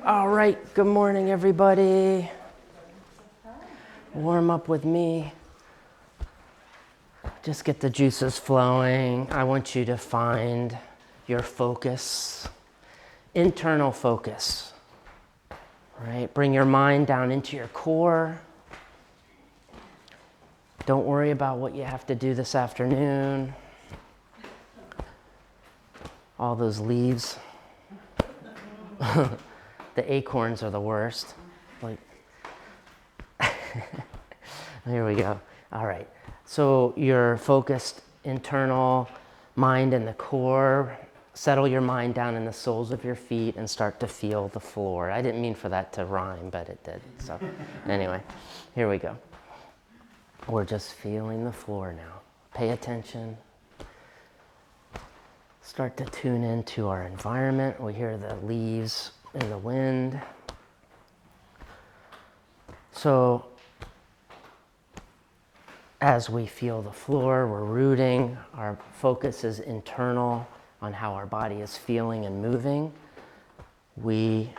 All right, good morning, everybody. Warm up with me. Just get the juices flowing. I want you to find your focus, internal focus, right? Bring your mind down into your core. Don't worry about what you have to do this afternoon. All those leaves. The acorns are the worst. Like, here we go. All right. So your focused internal mind in the core. Settle your mind down in the soles of your feet and start to feel the floor. I didn't mean for that to rhyme, but it did. So anyway, here we go. We're just feeling the floor now. Pay attention. Start to tune into our environment. We hear the leaves in the wind. So as we feel the floor, we're rooting. Our focus is internal on how our body is feeling and moving. We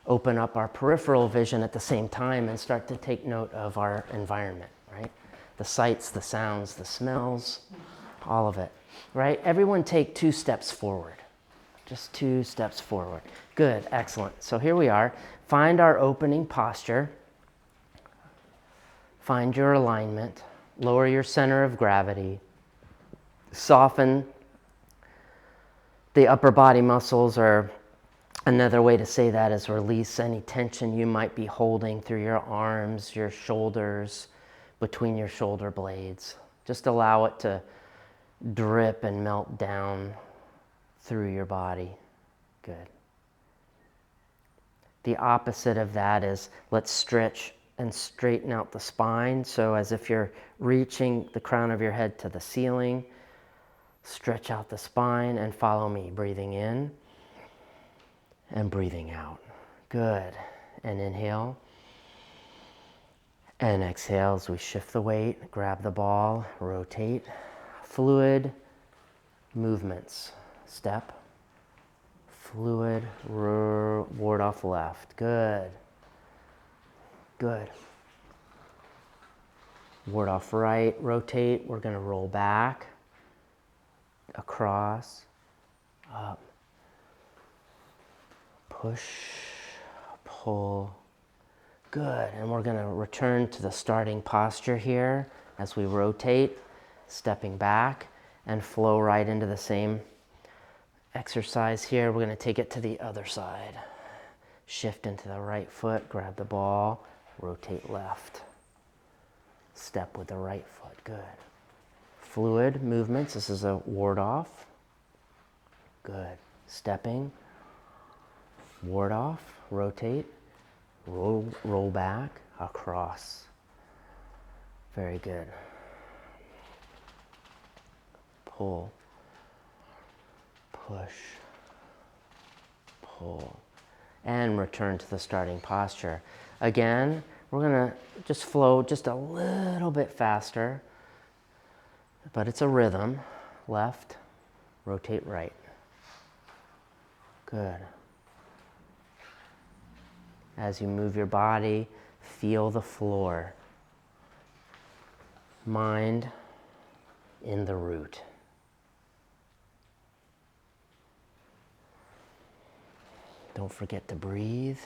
open up our peripheral vision at the same time and start to take note of our environment, right? The sights, the sounds, the smells, all of it, right? Everyone take 2 steps forward. Just 2 steps forward. Good, excellent. So here we are. Find our opening posture. Find your alignment. Lower your center of gravity. Soften the upper body muscles, or another way to say that is release any tension you might be holding through your arms, your shoulders, between your shoulder blades. Just allow it to drip and melt down through your body. Good. The opposite of that is let's stretch and straighten out the spine. So as if you're reaching the crown of your head to the ceiling, stretch out the spine and follow me, breathing in and breathing out. Good. And inhale. And exhale as we shift the weight, grab the ball, rotate. Fluid movements. Step. Fluid, ward off left. Good. Good. Ward off right, rotate. We're going to roll back, across, up, push, pull. Good. And we're going to return to the starting posture here as we rotate, stepping back, and flow right into the same exercise here. We're going to take it to the other side. Shift into the right foot, grab the ball, rotate left. Step with the right foot. Good. Fluid movements. This is a ward off. Good. Stepping. Ward off. Rotate. Roll back. Across. Very good. Pull. Push. Pull. And return to the starting posture. Again, we're going to just flow just a little bit faster, but it's a rhythm. Left, rotate right. Good. As you move your body, feel the floor. Mind in the root. Don't forget to breathe.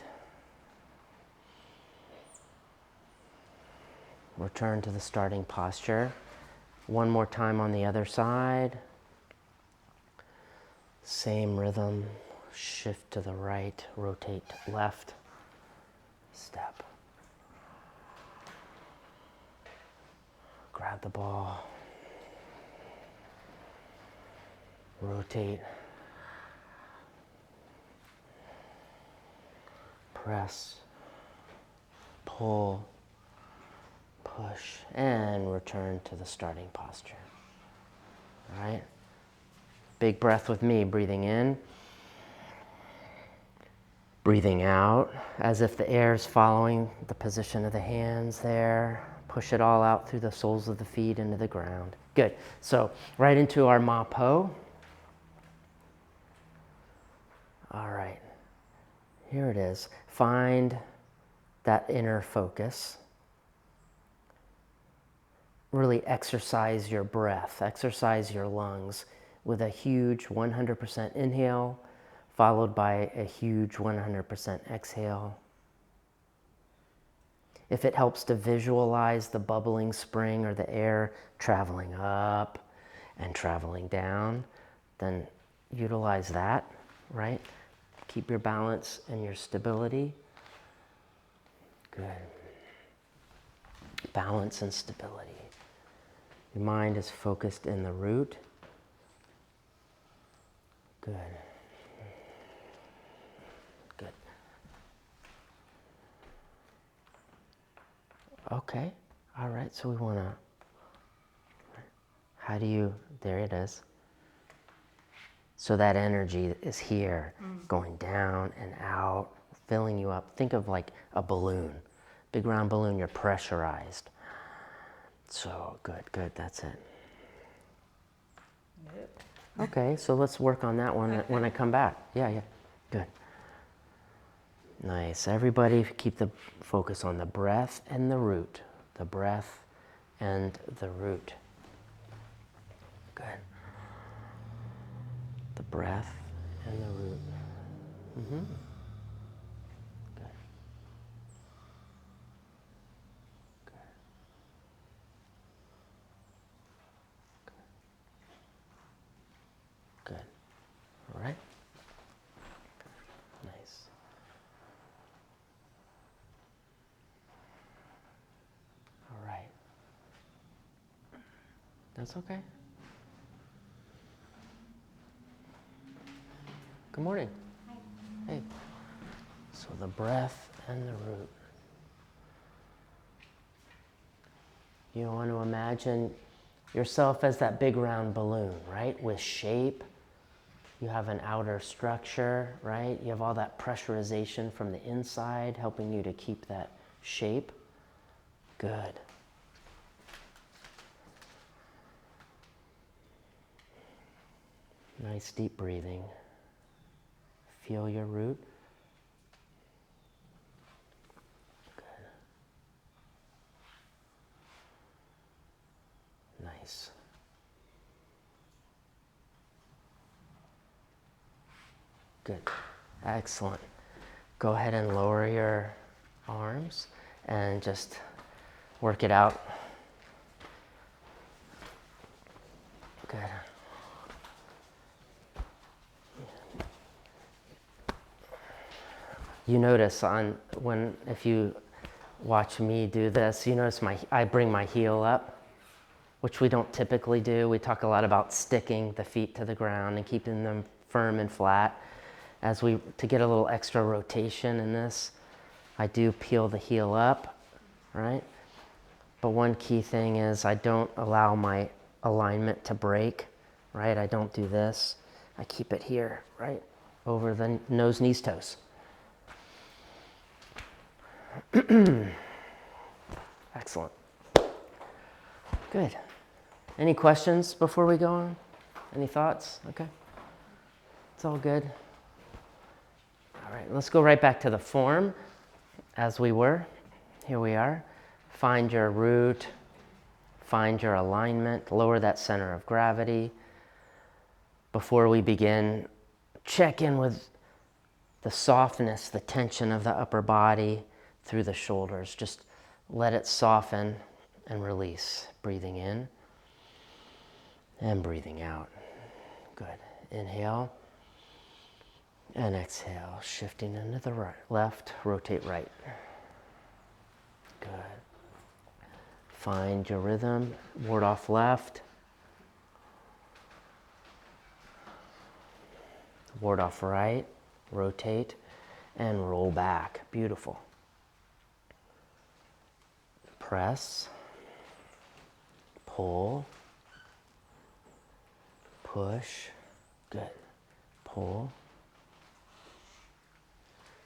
Return to the starting posture. One more time on the other side. Same rhythm. Shift to the right, rotate left, step. Grab the ball. Rotate. Press. Pull. Push, and return to the starting posture. All right? Big breath with me, breathing in. Breathing out, as if the air is following the position of the hands there. Push it all out through the soles of the feet into the ground. Good. So, right into our Ma Po. All right. Here it is. Find that inner focus. Really exercise your breath, exercise your lungs with a huge 100% inhale, followed by a huge 100% exhale. If it helps to visualize the bubbling spring or the air traveling up and traveling down, then utilize that, right? Keep your balance and your stability. Good. Balance and stability. Your mind is focused in the root. Good. Good. Okay. All right. So we want to, there it is. So that energy is here, going down and out, filling you up. Think of like a balloon, big round balloon, you're pressurized. So good, good, that's it. Yep. Okay, so let's work on that one when I come back. Yeah, good. Nice, everybody keep the focus on the breath and the root. The breath and the root. Good. The breath and the root. Mm-hmm. Good. Good. Good. All right. Nice. All right. That's okay. Good morning. Hi. Hey. So the breath and the root. You want to imagine yourself as that big round balloon, right? With shape. You have an outer structure, right? You have all that pressurization from the inside helping you to keep that shape. Good. Nice deep breathing. Feel your root. Good. Nice. Good. Excellent. Go ahead and lower your arms and just work it out. Good. You notice if you watch me do this, you notice I bring my heel up, which we don't typically do. We talk a lot about sticking the feet to the ground and keeping them firm and flat. To get a little extra rotation in this, I do peel the heel up, right? But one key thing is I don't allow my alignment to break, right? I don't do this. I keep it here, right? Over the nose, knees, toes. Excellent. Good. Any questions before we go on? Any thoughts? Okay. It's all good. All right, let's go right back to the form as we were. Here we are. Find your root, find your alignment, lower that center of gravity. Before we begin, check in with the softness, the tension of the upper body through the shoulders. Just let it soften and release. Breathing in and breathing out. Good. Inhale and exhale. Shifting into the right, left, rotate right. Good. Find your rhythm. Ward off left. Ward off right. Rotate and roll back. Beautiful. Press. Pull. Push. Good. Pull.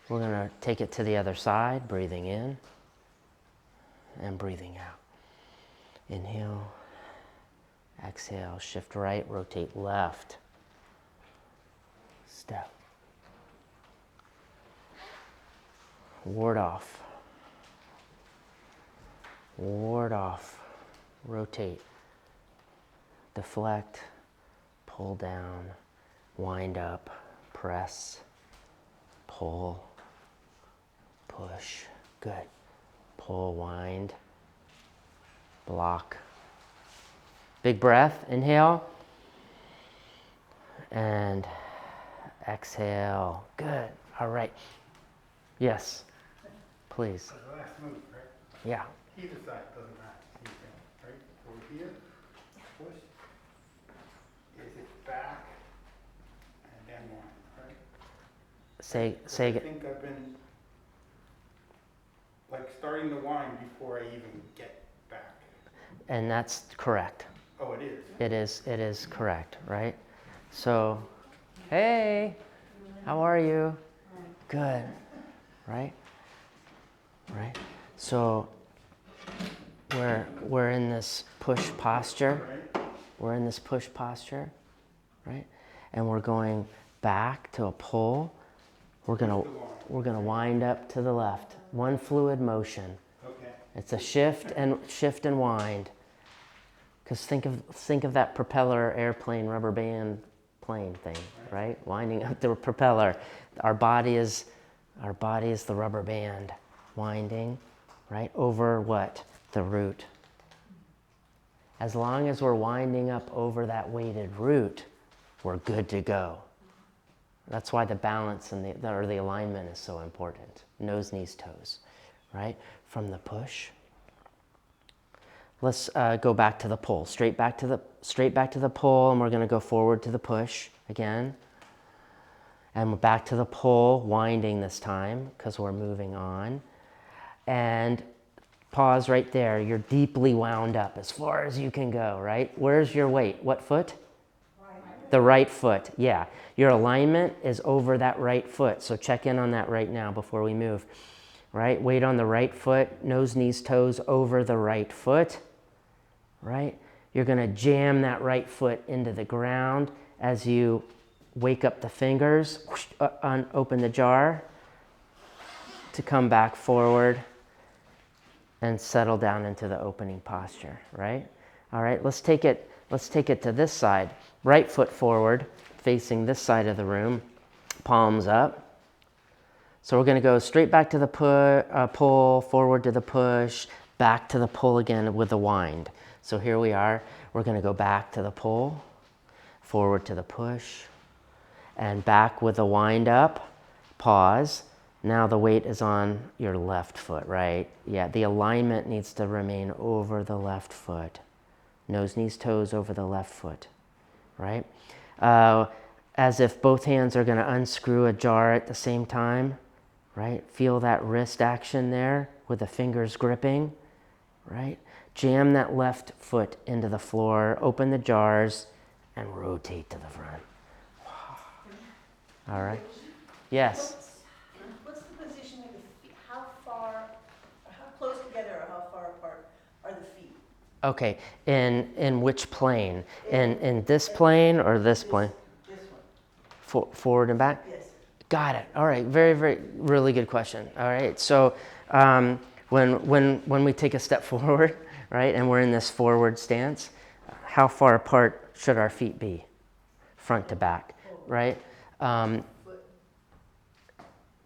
We're going to take it to the other side, breathing in and breathing out. Inhale, exhale, shift right, rotate left. Step. ward off, ward off, rotate, deflect, pull down, wind up, press, pull, push, good. Pull, wind, block. Big breath, inhale, and exhale, good. All right, yes, please. The last move, right? Yeah. Either side doesn't matter. Same thing, right? Over here, push. Is it back and then one, right? Say I again. think I've been like starting the wind before I even get back. And that's correct. Oh, it is? It is correct, right? So, hey, how are you? Good, right? Right? So, we're in this push posture. Right? We're in this push posture, right? And we're going back to a pull. We're gonna wind up to the left. One fluid motion. Okay. It's a shift and wind. Because think of that propeller airplane rubber band plane thing, right? Winding up the propeller. Our body is the rubber band, winding, right? Over what? The root. As long as we're winding up over that weighted root, we're good to go. That's why the balance and the alignment is so important. Nose, knees, toes, right? From the push. Let's go back to the pull. Straight back to the pull, and we're going to go forward to the push again. And we're back to the pull, winding this time because we're moving on. And pause right there. You're deeply wound up as far as you can go, right? Where's your weight? What foot? The right foot, yeah. Your alignment is over that right foot. So check in on that right now before we move, right? Weight on the right foot, nose, knees, toes over the right foot, right? You're gonna jam that right foot into the ground as you wake up the fingers, open the jar to come back forward and settle down into the opening posture, right? All right, let's take it to this side. Right foot forward, facing this side of the room, palms up. So we're going to go straight back to the pull, forward to the push, back to the pull again with the wind. So here we are. We're going to go back to the pull, forward to the push, and back with the wind up, pause. Now the weight is on your left foot, right? Yeah, the alignment needs to remain over the left foot. Nose, knees, toes over the left foot, right? As if both hands are going to unscrew a jar at the same time, right? Feel that wrist action there with the fingers gripping, right? Jam that left foot into the floor, open the jars, and rotate to the front. All right? Yes? What's the position of the feet? How close together or how far apart are the feet? Okay, in which plane? In this plane or this plane? This one. Forward and back? Yes. Got it. All right. Very, very, really good question. All right. So when we take a step forward, right, and we're in this forward stance, how far apart should our feet be, front to back, right?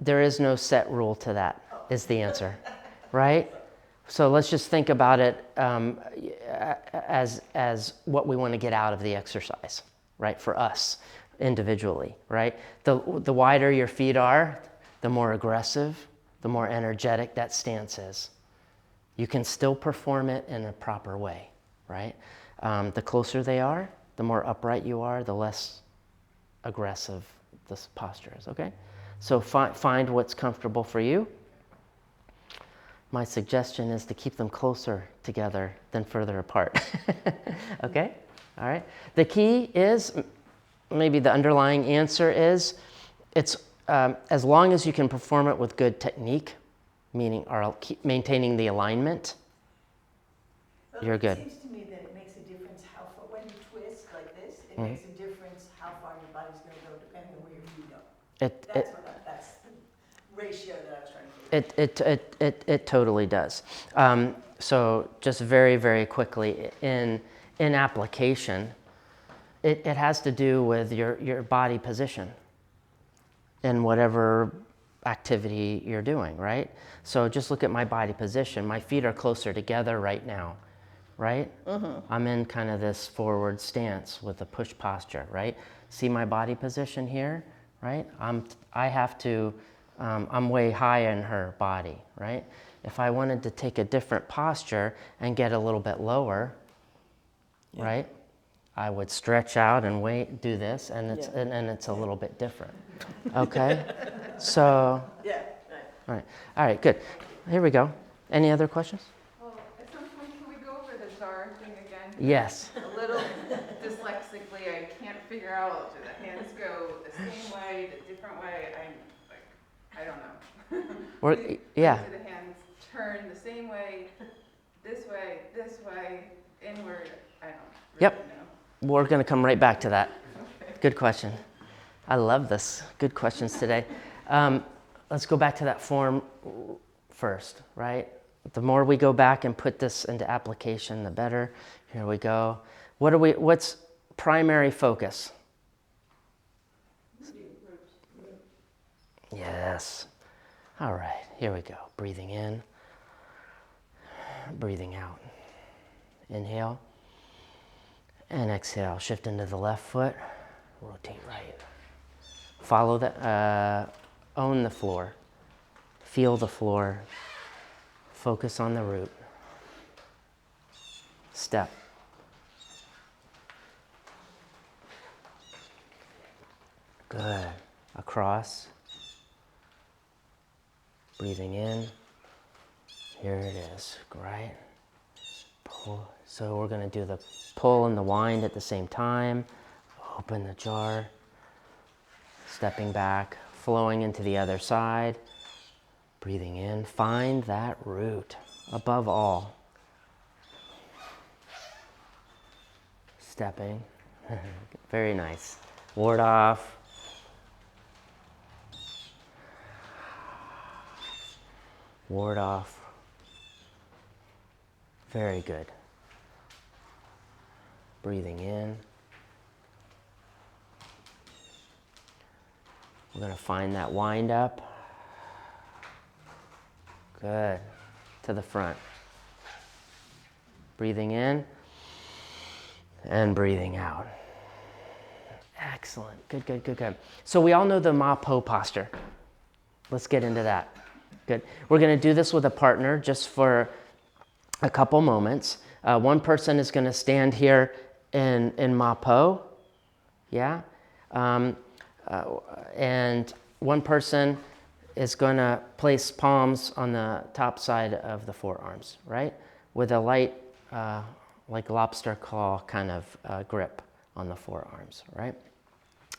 There is no set rule to that, is the answer, right? So let's just think about it as what we want to get out of the exercise, right, for us individually, right? The wider your feet are, the more aggressive, the more energetic that stance is. You can still perform it in a proper way, right? The closer they are, the more upright you are, the less aggressive this posture is, okay? So find what's comfortable for you. My suggestion is to keep them closer together than further apart. Okay? All right? The key is, maybe the underlying answer is, it's as long as you can perform it with good technique, meaning maintaining the alignment, you're good. It seems to me that it makes a difference how far, when you twist like this, it makes a difference how far your body's going to go depending on where your feet go. That's the ratio that I was trying to figure out. It totally does. So just very, very quickly, in application, it has to do with your body position in whatever activity you're doing, right? So just look at my body position. My feet are closer together right now, right? I'm in kind of this forward stance with a push posture, right? See my body position here, right? I'm way high in her body, right? If I wanted to take a different posture and get a little bit lower, right? I would stretch out and do this, and it's a little bit different. Okay? So, Yeah, right. all right, good. Here we go. Any other questions? Well, at some point, can we go over the jar thing again? Yes. A little dyslexically, I can't figure out, do the hands go the same way, the different way? I'm like, I don't know. Yeah. Do the hands turn the same way, this way, inward? I don't really Yep. know. We're going to come right back to that. Okay. Good question. I love this. Good questions today. Let's go back to that form first, right? The more we go back and put this into application, the better. Here we go. What's primary focus? Yes. All right, here we go. Breathing in, breathing out. Inhale. And exhale, shift into the left foot, rotate right. Follow own the floor, feel the floor, focus on the root. Step. Good. Across. Breathing in. Here it is, right? Pull. So we're going to do the pull and the wind at the same time. Open the jar. Stepping back, flowing into the other side. Breathing in. Find that root above all. Stepping. Very nice. Ward off. Ward off. Very good. Breathing in. We're going to find that wind up. Good. To the front. Breathing in and breathing out. Excellent. Good, good, good, good. So we all know the Ma Po posture. Let's get into that. Good. We're going to do this with a partner just for a couple moments. One person is going to stand here in Ma Po. Yeah. And one person is going to place palms on the top side of the forearms, right? With a light, like lobster claw kind of grip on the forearms, right?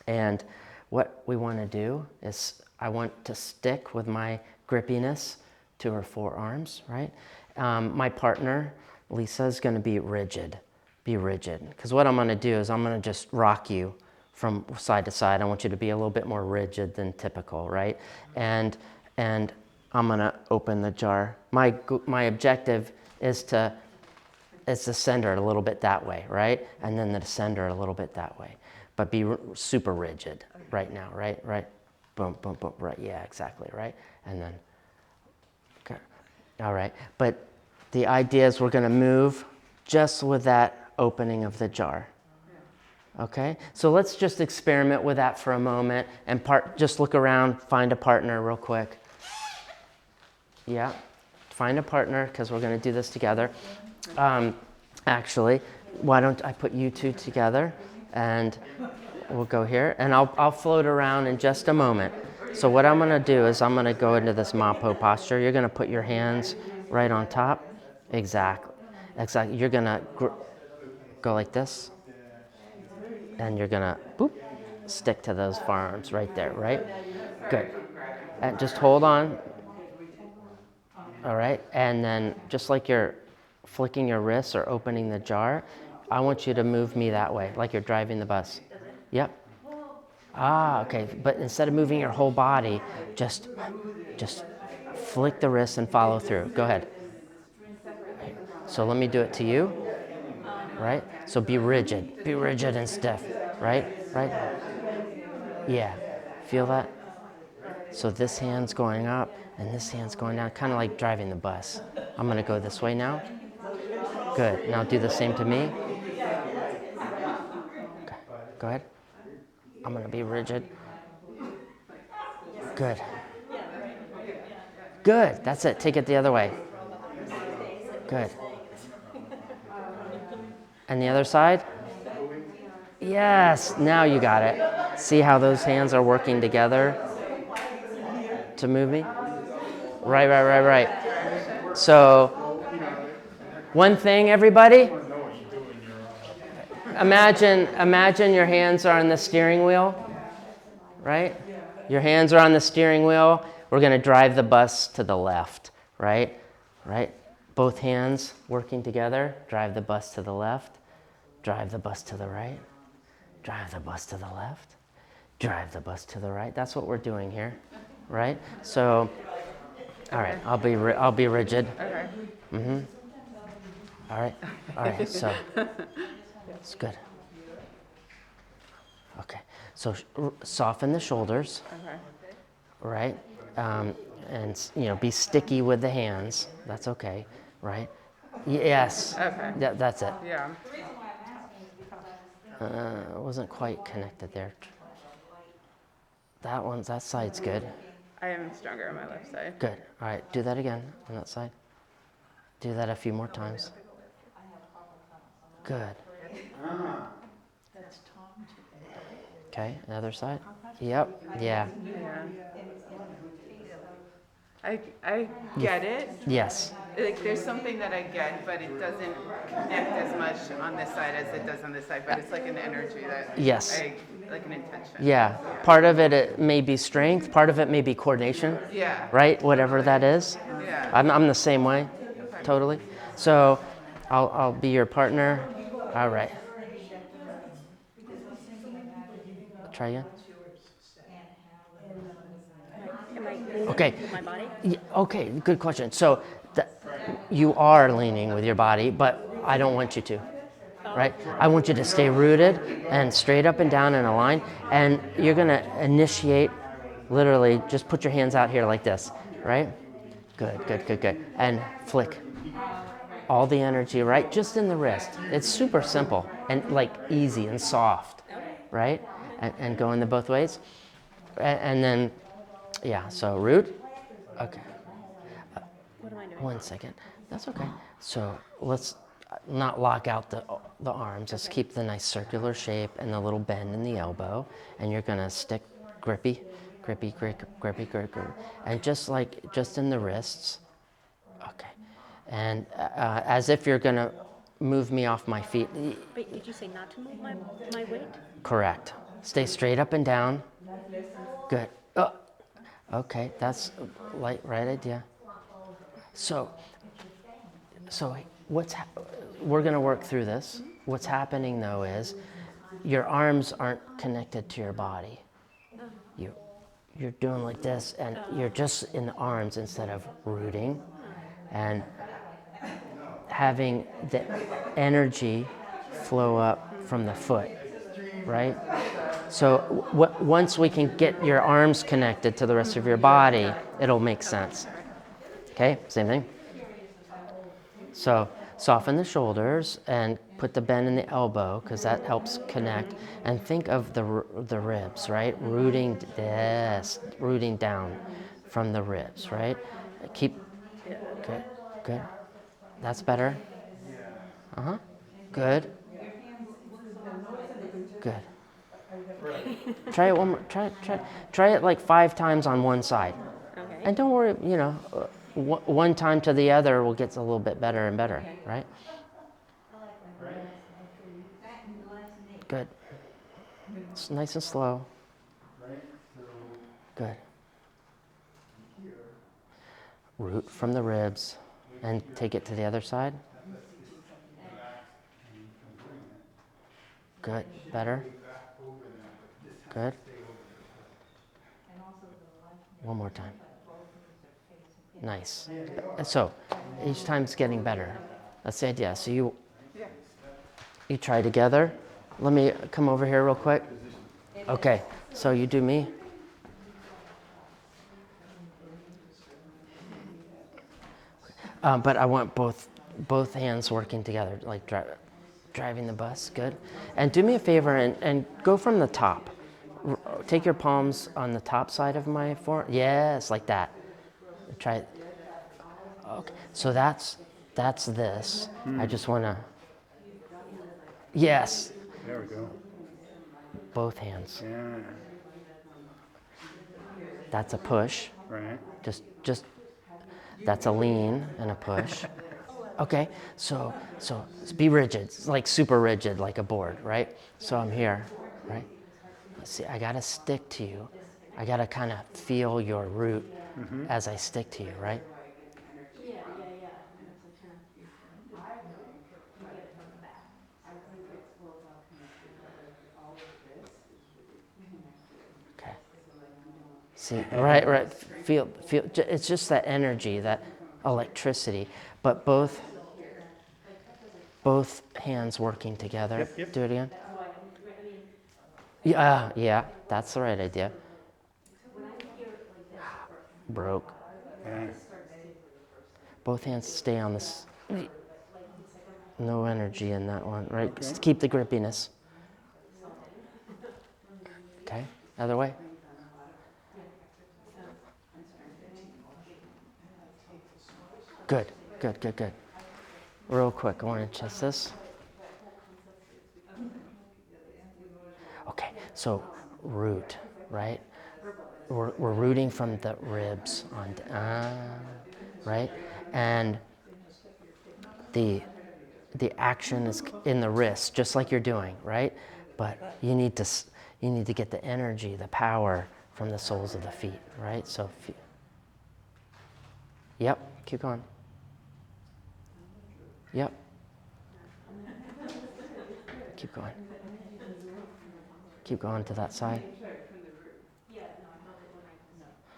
And what we want to do is I want to stick with my grippiness to her forearms, right? My partner, Lisa, is going to be rigid. Be rigid. Because what I'm going to do is I'm going to just rock you from side to side. I want you to be a little bit more rigid than typical, right? And I'm going to open the jar. My objective is to send her a little bit that way, right? And then to send her a little bit that way. But be super rigid right now, right? Right? Boom, boom, boom, right. Yeah, exactly, right? And then, okay. All right. But the idea is we're going to move just with that opening of the jar. Okay? So let's just experiment with that for a moment and just look around, find a partner real quick. Yeah. Find a partner because we're going to do this together. Actually, why don't I put you two together and we'll go here and I'll float around in just a moment. So what I'm going to do is I'm going to go into this Ma Po posture. You're going to put your hands right on top. Exactly. Exactly. You're going to go like this. And you're going to boop, stick to those forearms right there, right? Good. And just hold on. All right. And then just like you're flicking your wrists or opening the jar, I want you to move me that way, like you're driving the bus. Yep. Ah, okay. But instead of moving your whole body, just flick the wrist and follow through. Go ahead. So let me do it to you, right? So be rigid and stiff, right? Right? Yeah. Feel that? So this hand's going up and this hand's going down, kind of like driving the bus. I'm going to go this way now. Good. Now do the same to me. Okay. Go ahead. I'm going to be rigid. Good. Good. That's it. Take it the other way. Good. And the other side? Yes. Now you got it. See how those hands are working together to move me? Right. So, one thing, everybody. Imagine your hands are on the steering wheel, right? Your hands are on the steering wheel. We're going to drive the bus to the left, right? Right? Both hands working together. Drive the bus to the left. Drive the bus to the right. Drive the bus to the left. Drive the bus to the right. That's what we're doing here, right? So, all right, I'll be rigid. Okay. Mm-hmm. All right, so it's good. Okay, so soften the shoulders, Okay. right? And be sticky with the hands. That's okay, right? Yes. Okay. That's it. Yeah. It wasn't quite connected there. That side's good. I am stronger on my left side. Good. All right, do that again on that side. Do that a few more times. Good. Okay, the other side. Yep. Yeah. Yeah. I get it. Yes. Like there's something that I get, but it doesn't connect as much on this side as it does on this side. But it's like an energy that Yes. like an intention. Yeah. Part of it may be strength. Part of it may be coordination. Yeah. Right. Whatever that is. Yeah. I'm the same way. Totally. So, I'll be your partner. All right. Try again. Am I leaning Okay. with my body? Okay. Good question. So, you are leaning with your body, but I don't want you to. Right? I want you to stay rooted and straight up and down in a line. And you're going to initiate, literally, just put your hands out here like this. Right? Good. And flick. All the energy, right? Just in the wrist. It's super simple and like easy and soft. Right? And go in the both ways. And then, yeah, so root. Okay. What am I doing? 1 second. That's okay. So let's not lock out the arms. Let's keep the nice circular shape and the little bend in the elbow. And you're gonna stick grippy. And just in the wrists. Okay. And as if you're gonna move me off my feet. Wait, did you say not to move my weight? Correct. Stay straight up and down. Good. Oh. Okay, that's right idea. So we're going to work through this. What's happening though is your arms aren't connected to your body. You're doing like this and you're just in the arms instead of rooting and having the energy flow up from the foot, right? So once we can get your arms connected to the rest of your body, it'll make sense. Okay, same thing. So soften the shoulders and put the bend in the elbow because that helps connect. And think of the ribs, right? Rooting down from the ribs, right? Keep, good. That's better. Uh-huh. Good. Try it one more. Try it like 5 times on one side. Okay. And don't worry, one time to the other will get a little bit better and better, right? Good. It's nice and slow. Good. Root from the ribs and take it to the other side. Good. Better. Good. One more time. Nice. And so each time's getting better. That's the idea. So you try together. Let me come over here real quick. Okay, so you do me. But I want both hands working together, like driving the bus. Good. And do me a favor and go from the top. Take your palms on the top side of my forearm. Yes, like that. Try it. Okay. So that's this. I just want to. Yes. There we go. Both hands. Yeah. That's a push. Right. Just that's a lean and a push. Okay. So be rigid. It's like super rigid, like a board, right? So I'm here, right? Let's see. I gotta stick to you. I gotta kind of feel your root as I stick to you, right? Okay. See, right. Feel. It's just that energy, that electricity, but both hands working together. Yep. Do it again. Yeah, that's the right idea. Broke. Yeah. Both hands stay on this. No energy in that one, right? Okay. Just keep the grippiness. Okay, other way. Good. Real quick, I want to test this. Okay, so root, right? We're rooting from the ribs on, right? And the action is in the wrist, just like you're doing, right? But you need to get the energy, the power from the soles of the feet, right? So, yep, keep going. Yep. Keep going. Keep going to that side.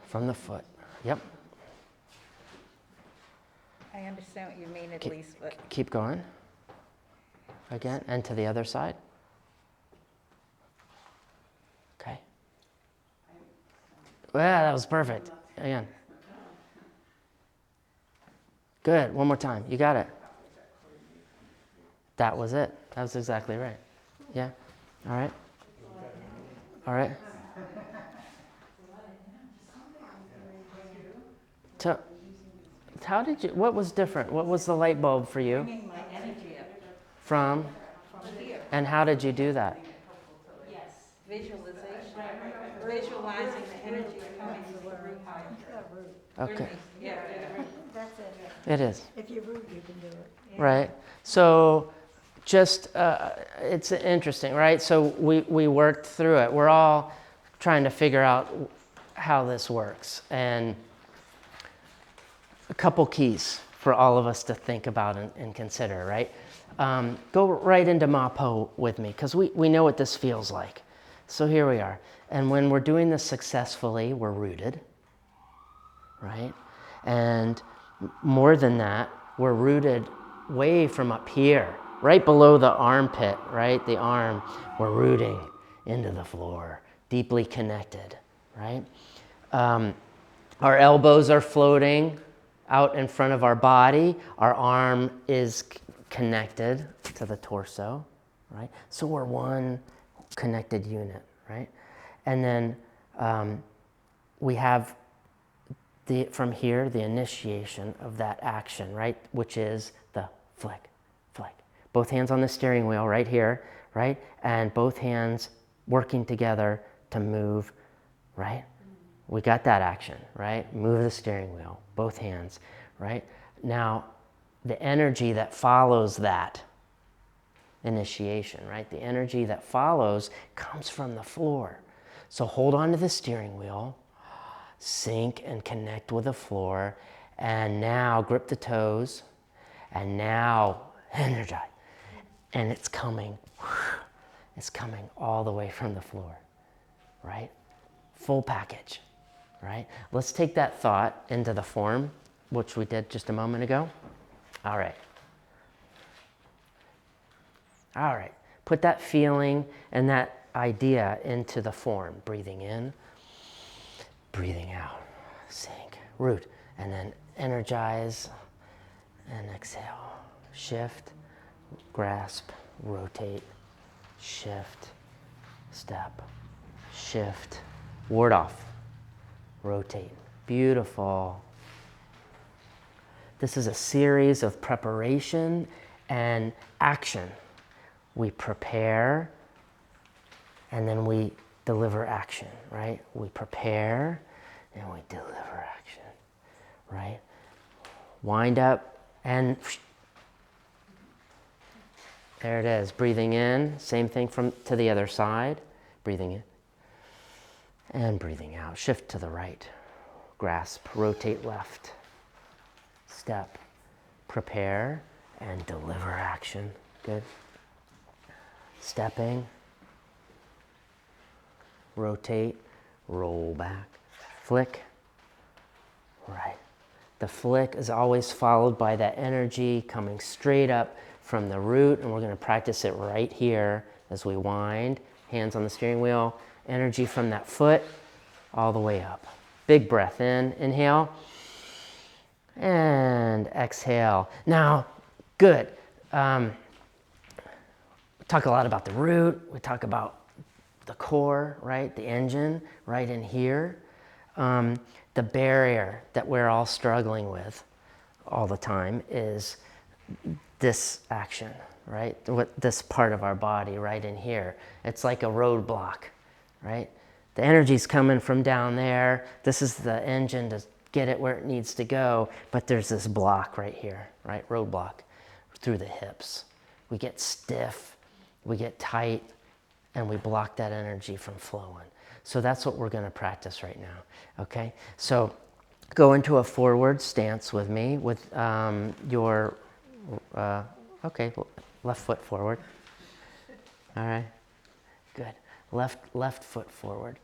From the foot. Yep. I understand what you mean at least, but Keep going. Again, and to the other side. Okay. Well, that was perfect. Again. Good. One more time. You got it. That was it. That was exactly right. Yeah. All right. All right. So, how did you, what was different? What was the light bulb for you? bringing my energy up From, from here. and how did you do that? Yes. Visualization, visualizing the energy coming to the root higher. Okay. Yeah. That's it. It is. If you're rude, you can do it. Right. So just, it's interesting, right? So we worked through it. We're all trying to figure out how this works. And a couple keys for all of us to think about and consider, right? Go right into Mapo with me, because we know what this feels like. So here we are. And when we're doing this successfully, we're rooted, right? And more than that, we're rooted way from up here, right below the armpit, right? The arm, we're rooting into the floor, deeply connected, right? Our elbows are floating out in front of our body. Our arm is connected to the torso, right? So we're one connected unit, right? And then we have from here, the initiation of that action, right? Which is the flick. Both hands on the steering wheel right here, right? And both hands working together to move, right? We got that action, right? Move the steering wheel, both hands, right? Now, the energy that follows that initiation, right? The energy that follows comes from the floor. So hold on to the steering wheel, sink and connect with the floor, and now grip the toes, and now energize. And it's coming all the way from the floor, right? Full package, right? Let's take that thought into the form which we did just a moment ago. All right. All right. Put that feeling and that idea into the form. Breathing in, breathing out. Sink, root, and then energize and exhale. Shift, grasp, rotate, shift, step, shift, ward off, rotate. Beautiful. This is a series of preparation and action. We prepare and then we deliver action, right? We prepare and we deliver action, right? Wind up and there it is. Breathing in, same thing from to the other side. Breathing in and breathing out. Shift to the right. Grasp, rotate left. Step, prepare, and deliver action. Good. Stepping, rotate, roll back, flick, right. The flick is always followed by that energy coming straight up from the root, and we're going to practice it right here as we wind, hands on the steering wheel, energy from that foot all the way up. Big breath in, inhale, and exhale. Now, good. We talk a lot about the root, we talk about the core, right? The engine right in here. The barrier that we're all struggling with all the time is this action, right? This part of our body right in here. It's like a roadblock, right? The energy's coming from down there. This is the engine to get it where it needs to go, but there's this block right here, right? Roadblock through the hips. We get stiff, we get tight, and we block that energy from flowing. So that's what we're going to practice right now, okay? So go into a forward stance with me with your, left foot forward. All right, good. Left foot forward.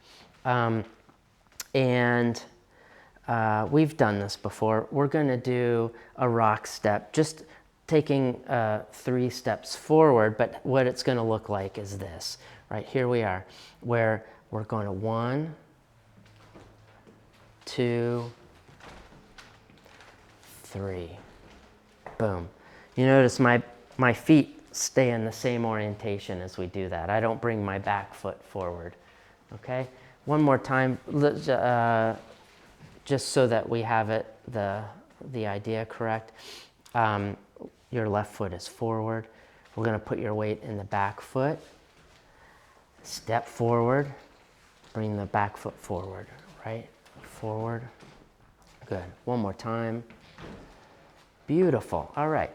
We've done this before. We're going to do a rock step, just taking 3 steps forward, but what it's going to look like is this. Right, here we are, where we're going to 1, 2, 3. Boom. You notice my feet stay in the same orientation as we do that. I don't bring my back foot forward. Okay? One more time, just so that we have it, the idea correct. Your left foot is forward. We're going to put your weight in the back foot. Step forward, bring the back foot forward, right? Forward. Good. One more time. Beautiful. All right.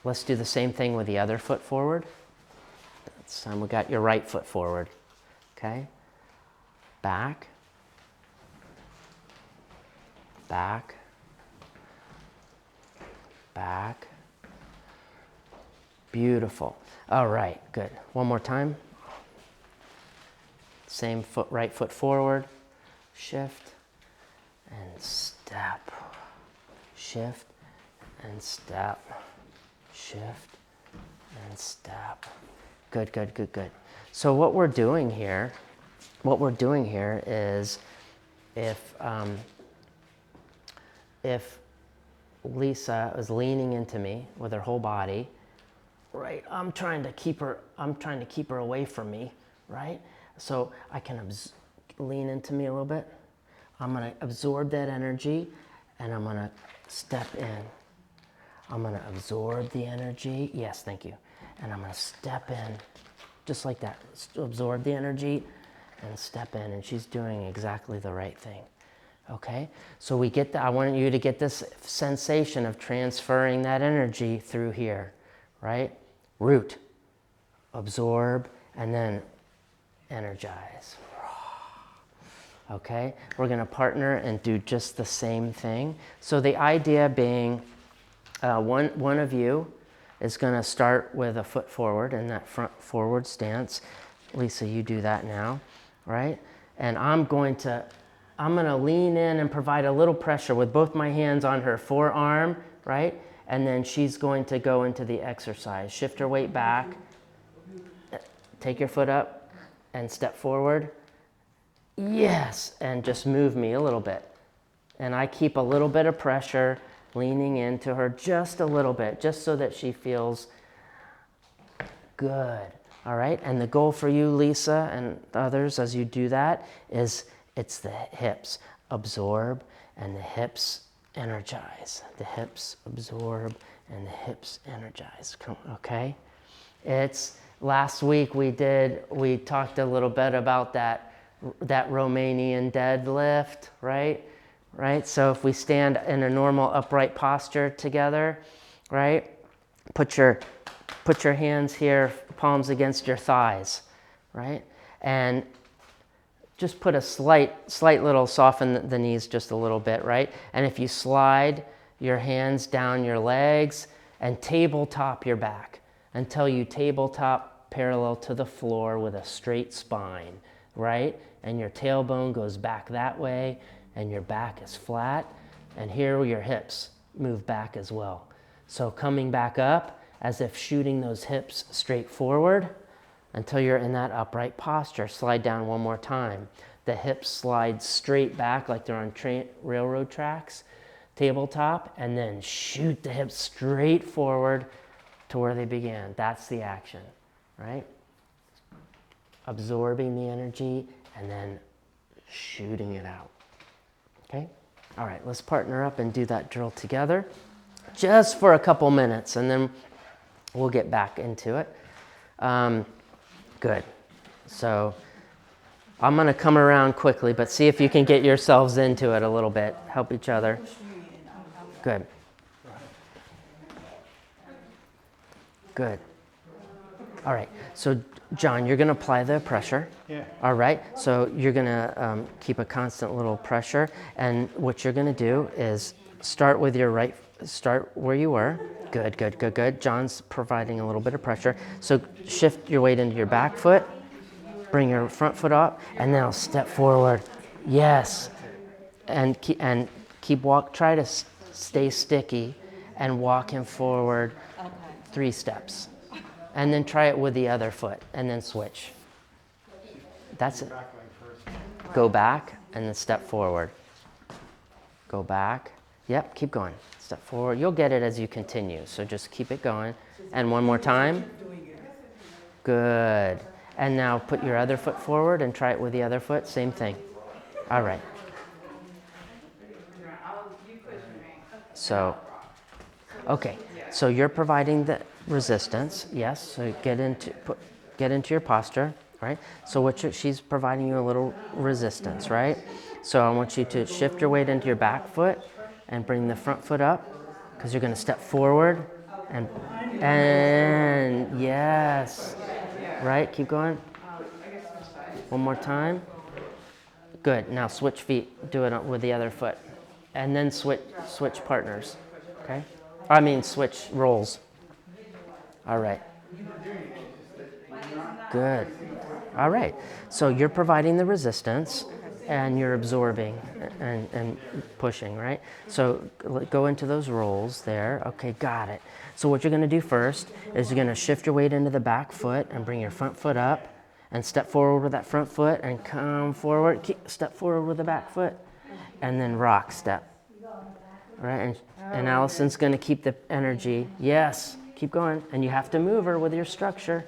Let's do the same thing with the other foot forward. This time we got your right foot forward. Okay? Back. Back. Back. Beautiful. All right, good. One more time. Same foot, right foot forward. Shift and step. Shift and step. Shift and step. Good, good, good, good. So what we're doing here is if Lisa is leaning into me with her whole body, right? I'm trying to keep her away from me, right? So I can lean into me a little bit. I'm going to absorb that energy and I'm going to step in. I'm going to absorb the energy. Yes, thank you. And I'm going to step in just like that. Absorb the energy and step in. And she's doing exactly the right thing. Okay? So we get I want you to get this sensation of transferring that energy through here, right? Root, absorb, and then energize. Okay? We're going to partner and do just the same thing. So the idea being one of you is going to start with a foot forward in that front forward stance. Lisa, you do that now, right? And I'm going to I'm gonna lean in and provide a little pressure with both my hands on her forearm, right? And then she's going to go into the exercise. Shift her weight back, take your foot up and step forward. Yes, and just move me a little bit. And I keep a little bit of pressure, leaning into her just a little bit, just so that she feels good. All right, and the goal for you, Lisa, and others as you do that is it's the hips absorb and the hips energize. The hips absorb and the hips energize. Okay? It's last week we talked a little bit about that Romanian deadlift, right? Right? So if we stand in a normal upright posture together, right? Put your hands here, palms against your thighs, right? And just put a slight little, soften the knees just a little bit, right? And if you slide your hands down your legs and tabletop your back until you tabletop parallel to the floor with a straight spine, right? And your tailbone goes back that way and your back is flat. And here your hips move back as well. So coming back up as if shooting those hips straight forward until you're in that upright posture. Slide down one more time. The hips slide straight back like they're on railroad tracks, tabletop, and then shoot the hips straight forward to where they began. That's the action, right? Absorbing the energy and then shooting it out. Okay? All right, let's partner up and do that drill together just for a couple minutes, and then we'll get back into it. Good. So I'm going to come around quickly, but see if you can get yourselves into it a little bit. Help each other. Good. Good. All right. So, John, you're going to apply the pressure. Yeah. All right. So you're going to keep a constant little pressure. And what you're going to do is start with your right, start where you were. Good, good, good, good. John's providing a little bit of pressure. So shift your weight into your back foot. Bring your front foot up, and then I'll step forward. Yes. And keep walk. Try to stay sticky and walk him forward 3 steps. And then try it with the other foot, and then switch. That's it. Go back, and then step forward. Go back. Yep, keep going. Step forward. You'll get it as you continue, so just keep it going. And one more time. Good. And now put your other foot forward and try it with the other foot. Same thing. All right. So, okay. So you're providing the resistance. Yes. So get into your posture, right? So she's providing you a little resistance, right? So I want you to shift your weight into your back foot and bring the front foot up, because you're going to step forward and yes. Right, keep going. One more time. Good, now switch feet, do it with the other foot. And then switch partners, okay? I mean switch roles. All right. Good. All right, so you're providing the resistance and you're absorbing and pushing, right? So go into those roles there. Okay, got it. So what you're going to do first is you're going to shift your weight into the back foot and bring your front foot up and step forward with that front foot and come forward. Step forward with the back foot and then rock step. All right, and Allison's going to keep the energy. Yes, keep going. And you have to move her with your structure.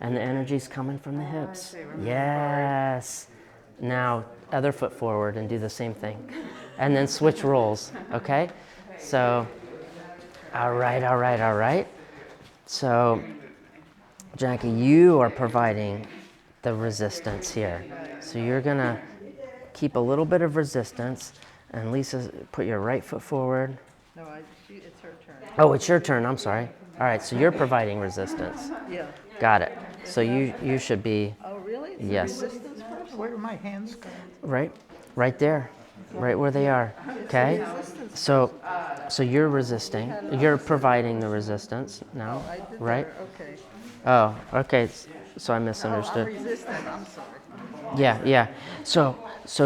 And the energy's coming from the hips. Yes. Now, other foot forward and do the same thing. And then switch roles, okay? So, all right. So, Jackie, you are providing the resistance here. So you're gonna keep a little bit of resistance, and Lisa, put your right foot forward. No, it's her turn. Oh, it's your turn, I'm sorry. All right, so you're providing resistance. Yeah. Got it. So you should be, Oh, really? yes. Resistance first? Where are my hands going? right there, right where they are, okay? So you're resisting, you're providing the resistance now, I did right? better, okay. Oh, okay, so I I'm misunderstood. resistant, I'm sorry. Yeah, yeah. So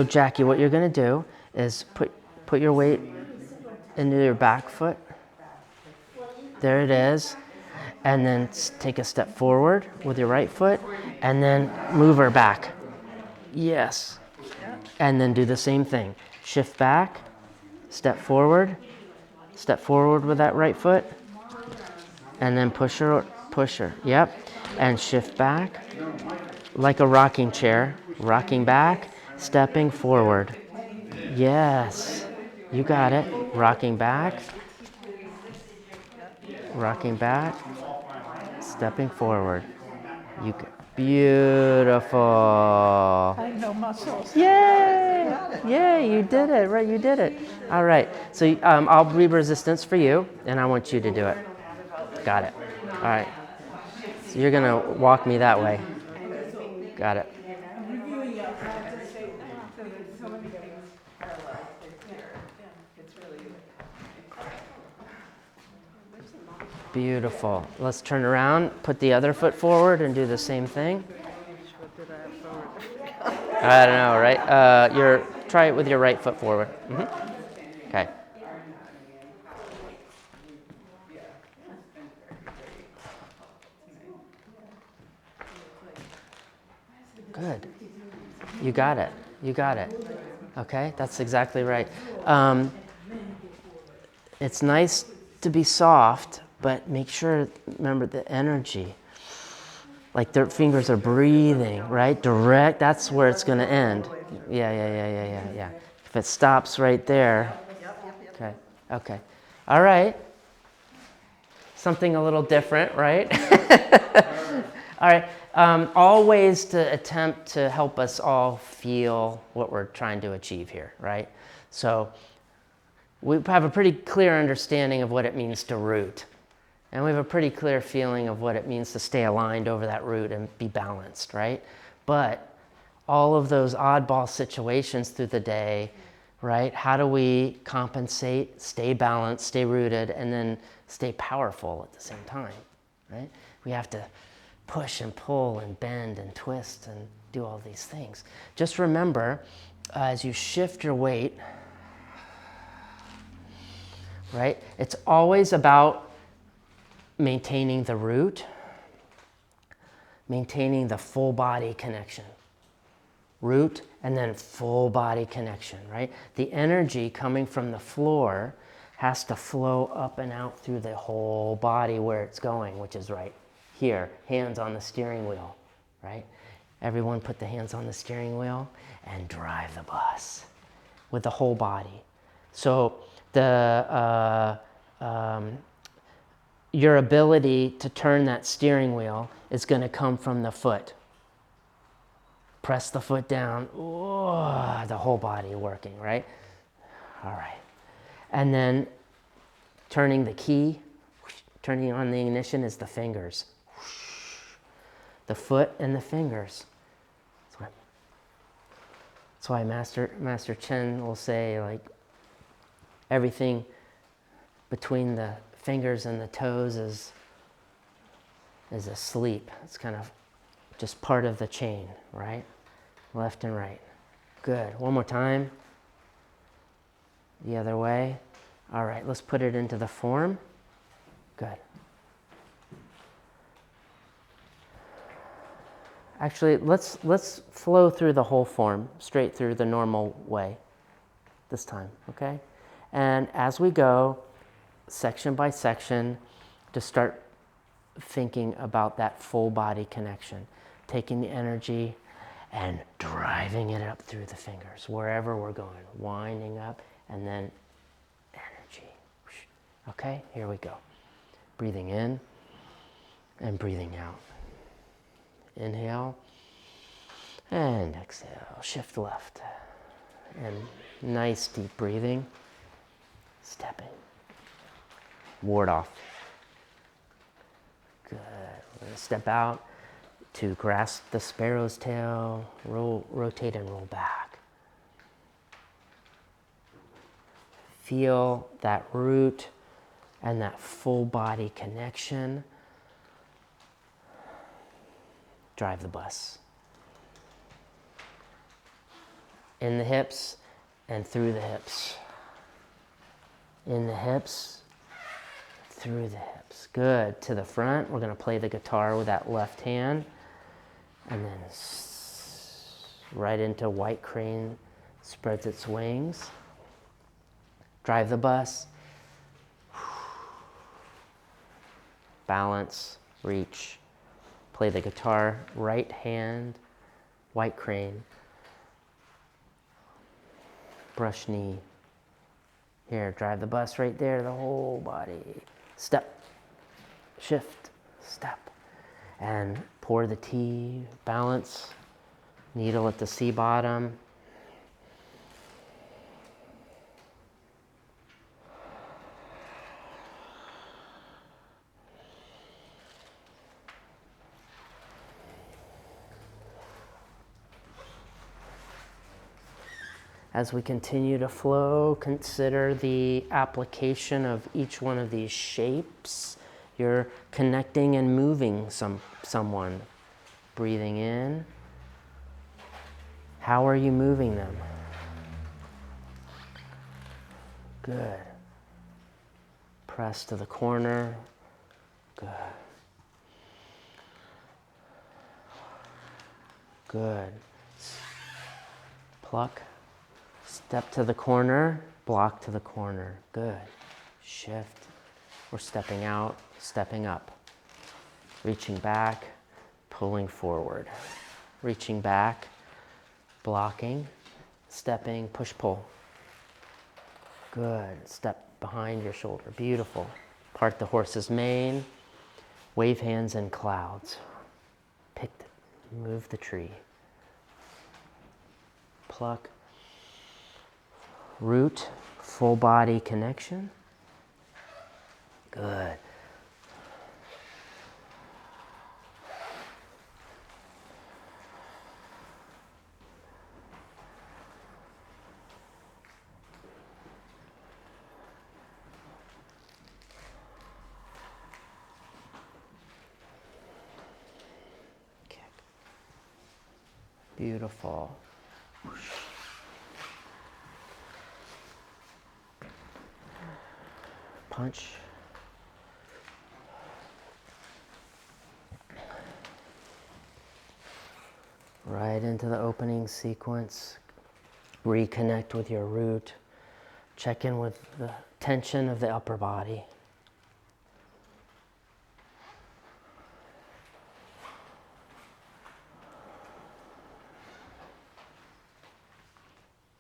Jackie, what you're gonna do is put your weight into your back foot. There it is. And then take a step forward with your right foot, and then move her back. Yes. And then do the same thing. Shift back, step forward with that right foot, and then push her. Yep. And shift back like a rocking chair, rocking back, stepping forward. Yes. You got it. Rocking back, stepping forward. Beautiful. I have no muscles. Yay! Yay, you did it, right? You did it. All right. So I'll read resistance for you, and I want you to do it. Got it. All right. So you're going to walk me that way. Got it. So there's so many things parallel to here. It's really Beautiful. Let's turn around, put the other foot forward, and do the same thing. I don't know, right? Try it with your right foot forward. Okay. Good. You got it. You got it. Okay, that's exactly right. It's nice to be soft, but make sure, remember the energy. Like their fingers are breathing, right? Direct, that's where it's going to end. Yeah. If it stops right there. Okay. All right. Something a little different, right? All right. All ways to attempt to help us all feel what we're trying to achieve here, right? So we have a pretty clear understanding of what it means to root. And we have a pretty clear feeling of what it means to stay aligned over that root and be balanced, right? But all of those oddball situations through the day, right? How do we compensate, stay balanced, stay rooted, and then stay powerful at the same time, right? We have to push and pull and bend and twist and do all these things. Just remember, as you shift your weight, right? It's always about maintaining the root, maintaining the full body connection. Root and then full body connection, right? The energy coming from the floor has to flow up and out through the whole body where it's going, which is right here, hands on the steering wheel, right? Everyone put the hands on the steering wheel and drive the bus with the whole body. So your ability to turn that steering wheel is going to come from the foot. Press the foot down, the whole body working, right? All right. And then turning the key, turning on the ignition is the fingers. The foot and the fingers. That's why Master Chen will say, like, everything between the fingers and the toes is asleep. It's kind of just part of the chain, right? Left and right. Good. One more time. The other way. All right, let's put it into the form. Good. Actually, let's flow through the whole form, straight through the normal way this time, okay? And as we go, section by section, to start thinking about that full body connection, taking the energy and driving it up through the fingers, wherever we're going, winding up, and then energy. Okay, here we go. Breathing in and breathing out. Inhale and exhale, shift left. And nice deep breathing, stepping. Ward off. Good. We're going to step out to grasp the sparrow's tail, rotate and roll back. Feel that root and that full body connection. Drive the bus. In the hips and through the hips. In the hips, through the hips. Good. To the front, we're going to play the guitar with that left hand. And then right into white crane, spreads its wings. Drive the bus. Balance, reach. Play the guitar, right hand, white crane. Brush knee. Here, drive the bus right there, the whole body. Step, shift, step. And pour the tea, balance, needle at the C bottom. As we continue to flow, consider the application of each one of these shapes. You're connecting and moving someone. Breathing in. How are you moving them? Good. Press to the corner. Good. Good. Pluck. Step to the corner, block to the corner. Good. Shift. We're stepping out, stepping up. Reaching back, pulling forward. Reaching back, blocking, stepping, push, pull. Good. Step behind your shoulder. Beautiful. Part the horse's mane. Wave hands in clouds. Move the tree. Pluck. Root, full body connection. Good. Kick. Beautiful. Punch. Right into the opening sequence. Reconnect with your root. Check in with the tension of the upper body.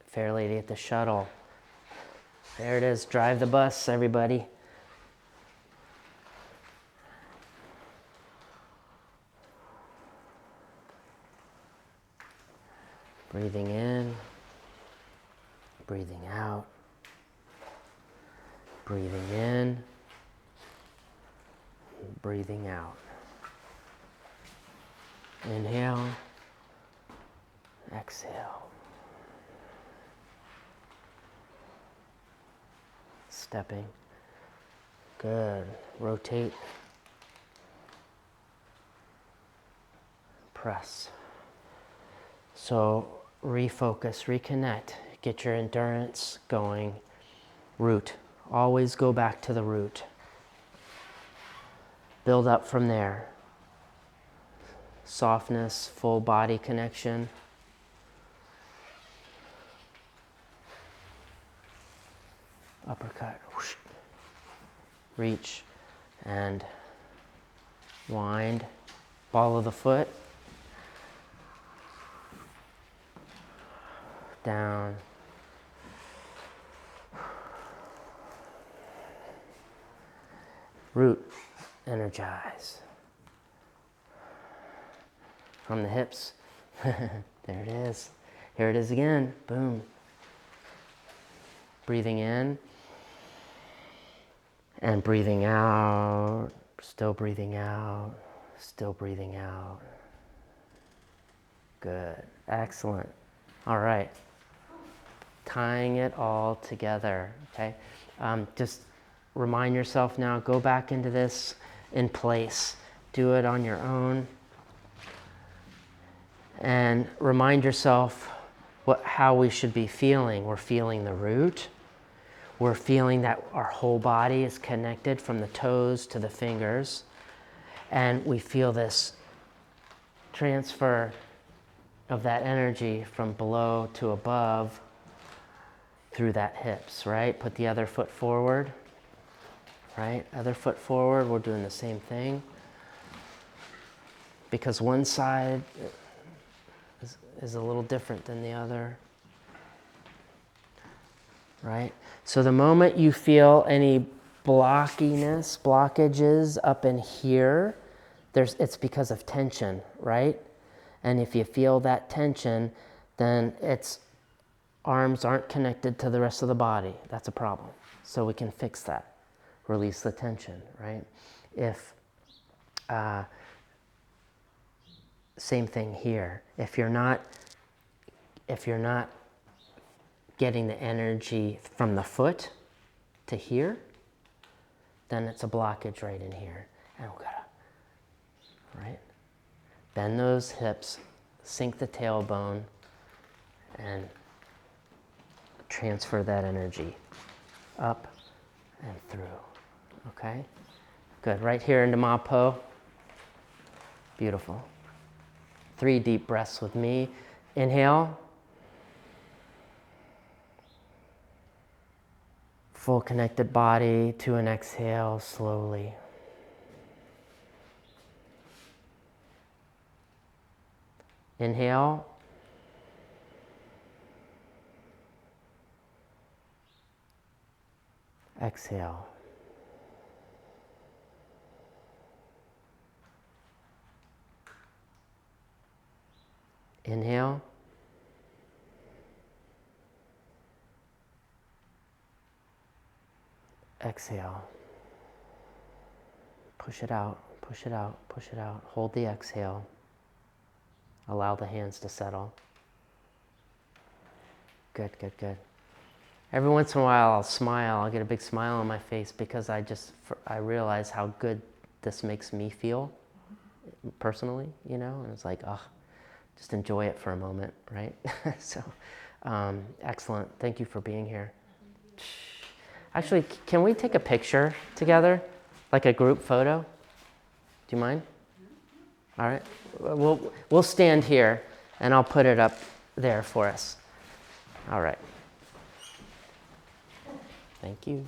Fair lady at the shuttle. There it is. Drive the bus, everybody. Breathing in, breathing out, breathing in, breathing out. Inhale, exhale. Stepping. Good. Rotate. Press. So refocus, reconnect, get your endurance going. Root. Always go back to the root. Build up from there. Softness, full body connection. Uppercut. Whoosh. Reach and wind. Ball of the foot. Down. Root. Energize. From the hips. There it is. Here it is again. Boom. Breathing in. And breathing out. Still breathing out. Still breathing out. Good. Excellent. All right. Tying it all together, okay? Just remind yourself now, go back into this in place. Do it on your own. And remind yourself how we should be feeling. We're feeling the root. We're feeling that our whole body is connected from the toes to the fingers. And we feel this transfer of that energy from below to above through that hips, right? Put the other foot forward, right? Other foot forward, we're doing the same thing. Because one side is a little different than the other, right? So the moment you feel any blockages up in here, it's because of tension, right? And if you feel that tension, then arms aren't connected to the rest of the body. That's a problem. So we can fix that. Release the tension, right? Same thing here. If you're not getting the energy from the foot to here, then it's a blockage right in here. And we gotta, right? Bend those hips, sink the tailbone, and transfer that energy up and through. Okay? Good. Right here into Ma Po. Beautiful. 3 deep breaths with me. Inhale. Full connected body to an exhale slowly. Inhale. Exhale. Inhale. Exhale. Push it out, push it out, push it out. Hold the exhale. Allow the hands to settle. Good, good, good. Every once in a while I'll smile, I'll get a big smile on my face because I realize how good this makes me feel personally, you know, and it's like, just enjoy it for a moment, right? So, excellent. Thank you for being here. Actually, can we take a picture together? Like a group photo? Do you mind? All right. We'll stand here and I'll put it up there for us. All right. Thank you.